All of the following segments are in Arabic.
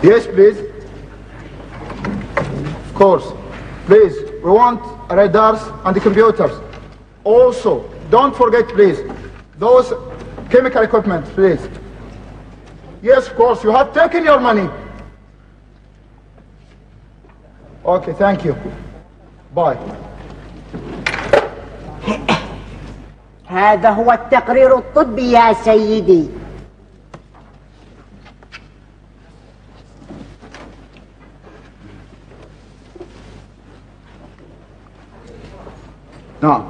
Yes, please. Of course. Please, we want radars and the computers. Also, don't forget, please, those chemical equipment, please. Yes, of course, you have taken your money. Okay, thank you. Bye. هذا هو التقرير الطبي يا سيدي. نعم،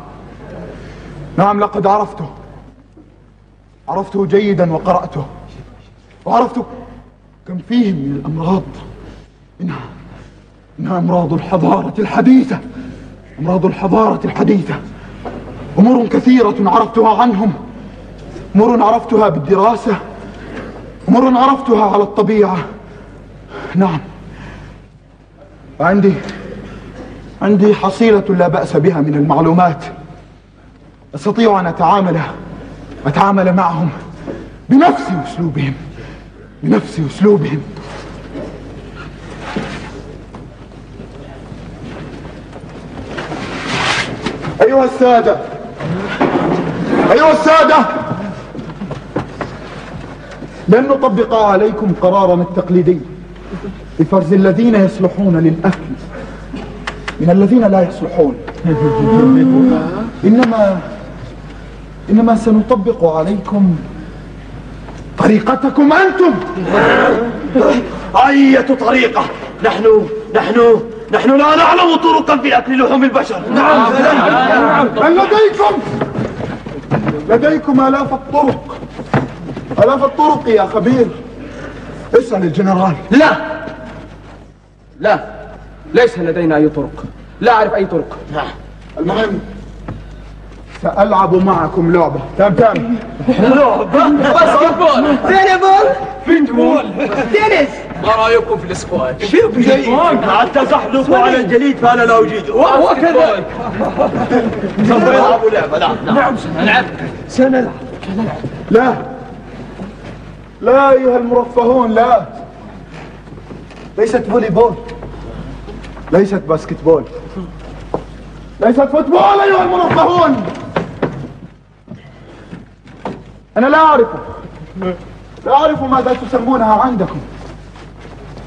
نعم، لقد عرفته جيدا وقرأته، وعرفت كم فيه من الأمراض. إنها أمراض الحضارة الحديثة، أمراض الحضارة الحديثة. أمور كثيرة عرفتها عنهم، أمور عرفتها بالدراسة، أمور عرفتها على الطبيعة. نعم، عندي حصيلة لا بأس بها من المعلومات. أستطيع أن أتعامل معهم بنفس أسلوبهم. أيها السادة، لن نطبق عليكم قرارنا التقليدي بفرز الذين يصلحون للأكل من الذين لا يصلحون. إنما سنطبق عليكم طريقتكم أنتم. أية طريقة؟ نحن لا نعلم طرقا في أكل لحوم البشر. نعم. بل لديكم آلاف الطرق يا خبير. اسأل الجنرال. لا، ليس لدينا أي طرق، لا أعرف أي طرق. المهم سألعب معكم لعبة. تمام. لعبة؟ باسكتبول، فيتبول، تنس. ما رأيكم في الاسكواش؟ جيد. التزحلق على الجليد فأنا لا أجيده. وكذلك سوف يلعبوا لعبة. نعم سنلعب. لا أيها المرفهون، لا. ليست فولي بول، ليست باسكتبول، ليست فوتبول أيها المرفهون. أنا لا أعرف ماذا تسمونها عندكم،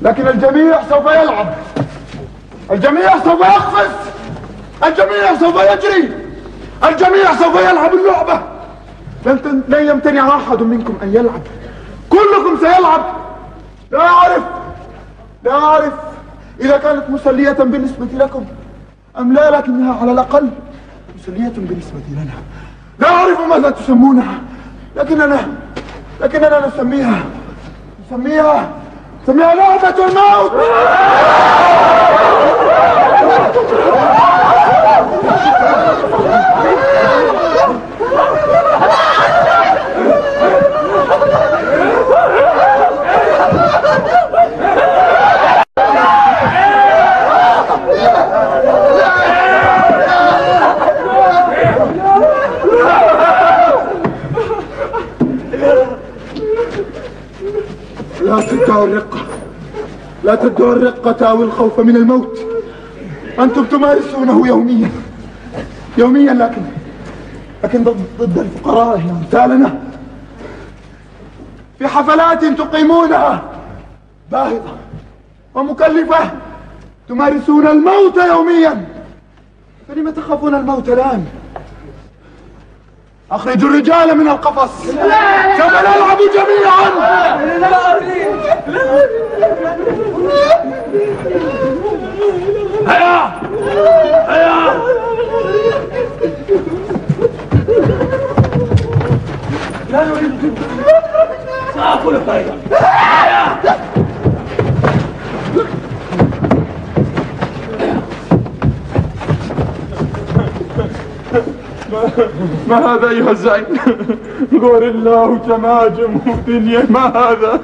لكن الجميع سوف يلعب، الجميع سوف يقفز، الجميع سوف يجري، الجميع سوف يلعب اللعبة. لن يمتنع أحد منكم أن يلعب، كلكم سيلعب. لا أعرف إذا كانت مسلية بالنسبة لكم أم لا، لكنها على الأقل مسلية بالنسبة لنا. لا أعرف ماذا تسمونها، لكننا نسميها لعبة الموت. لا تدعوا الرقة أو الخوف من الموت. أنتم تمارسونه يوميا، لكن ضد الفقراء أمثالنا، في حفلات تقيمونها باهظة ومكلفة. تمارسون الموت يوميا، فلم تخافون الموت الآن؟ أخرجوا الرجال من القفص، سوف نلعب جميعا. هيا لا نريد، سأقول طريقا. ما هذا أيها الزعيم؟ غوريلا وجماجم ودنيا، ما هذا؟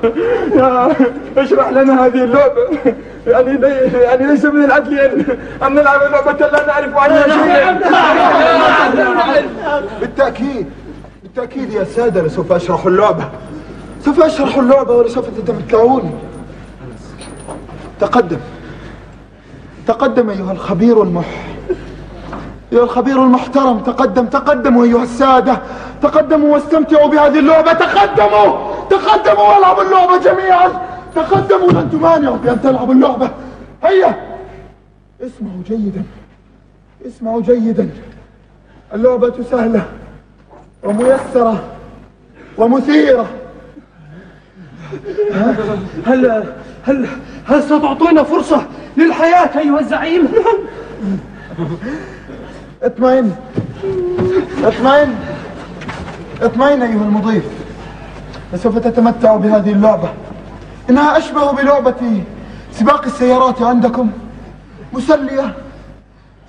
يا اشرح لنا هذه اللعبة. يعني ليس من العدل أن نلعب لعبة لا نعرف عنها شيئا. بالتأكيد يا سادة، سوف أشرح اللعبة ولسوف تتمتعون. تقدم تقدم أيها الخبير أيها الخبير المحترم، تقدموا أيها السادة، تقدموا واستمتعوا بهذه اللعبة. تقدموا والعبوا اللعبة جميعا. تقدموا، لن تمانعوا بأن تلعبوا اللعبة. هيا اسمعوا جيدا. اللعبة سهلة وميسرة ومثيرة. هل ستعطينا فرصة للحياة أيها الزعيم؟ اطمئن أيها المضيف، فسوف تتمتع بهذه اللعبة. إنها أشبه بلعبة سباق السيارات عندكم، مسلية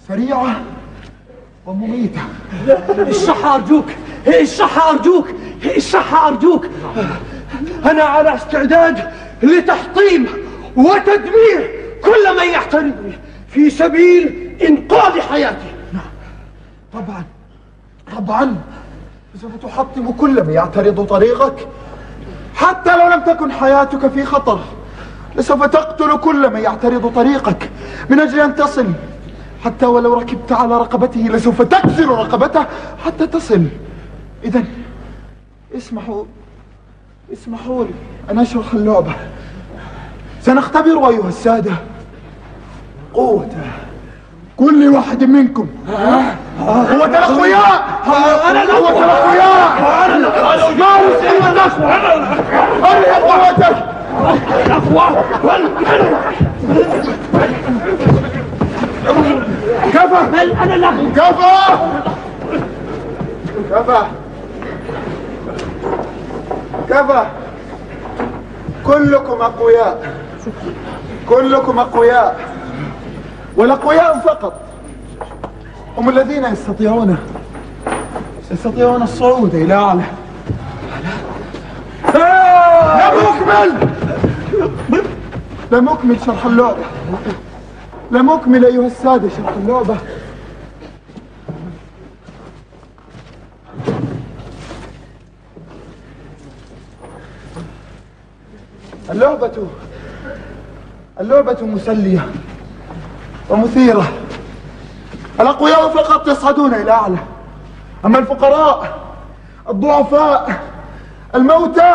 سريعة ومميتة. اشرحها أرجوك. أنا على استعداد لتحطيم وتدمير كل من يحترمني في سبيل إنقاذ حياتي. طبعا سوف تحطم كل من يعترض طريقك، حتى لو لم تكن حياتك في خطر. لسوف تقتل كل من يعترض طريقك من أجل أن تصل، حتى ولو ركبت على رقبته لسوف تكسر رقبته حتى تصل. إذن اسمحوا لي أن أشرح اللعبة. سنختبر أيها السادة قوة كل واحد منكم. قوة الأقوياء. قوة الأقوياء. مارس قوتك. أرهق قوتك. كفى. كلكم أقوياء. والأقوياء فقط هم الذين يستطيعون الصعود إلى أعلى. لم أكمل شرح اللعبة. لم أكمل أيها السادة شرح اللعبة. اللعبة مسلية ومثيرة. الأقوياء فقط يصعدون إلى أعلى، أما الفقراء، الضعفاء، الموتى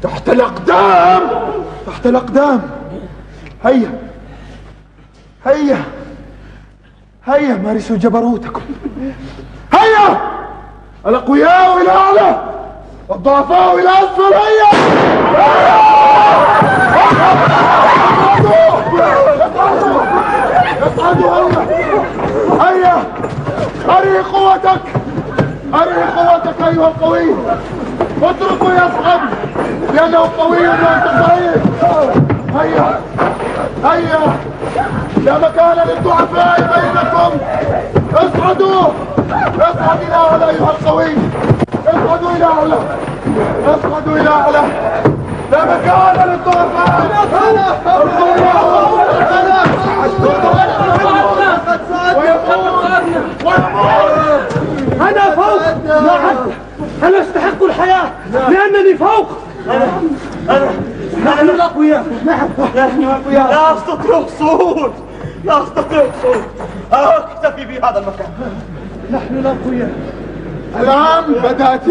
تحت الأقدام. هيا مارسوا جبروتكم. هيا الأقوياء إلى أعلى والضعفاء إلى أسفل. هيا أري قوتك أيها القوي. اتركوا يصعد لأنه قوي وأنت ضعيف. هيا لا مكان للضعفاء بينكم. اصعدوا إلى أعلى أيها القوي. اصعدوا إلى أعلى. لا مكان للضعفاء. أنا فوق. نعم أنا أستحق الحياة لأنني فوق. نحن الأقوياء. لا أستطيع الصعود. أكتفي بهذا المكان. نحن الأقوياء. الآن بدأت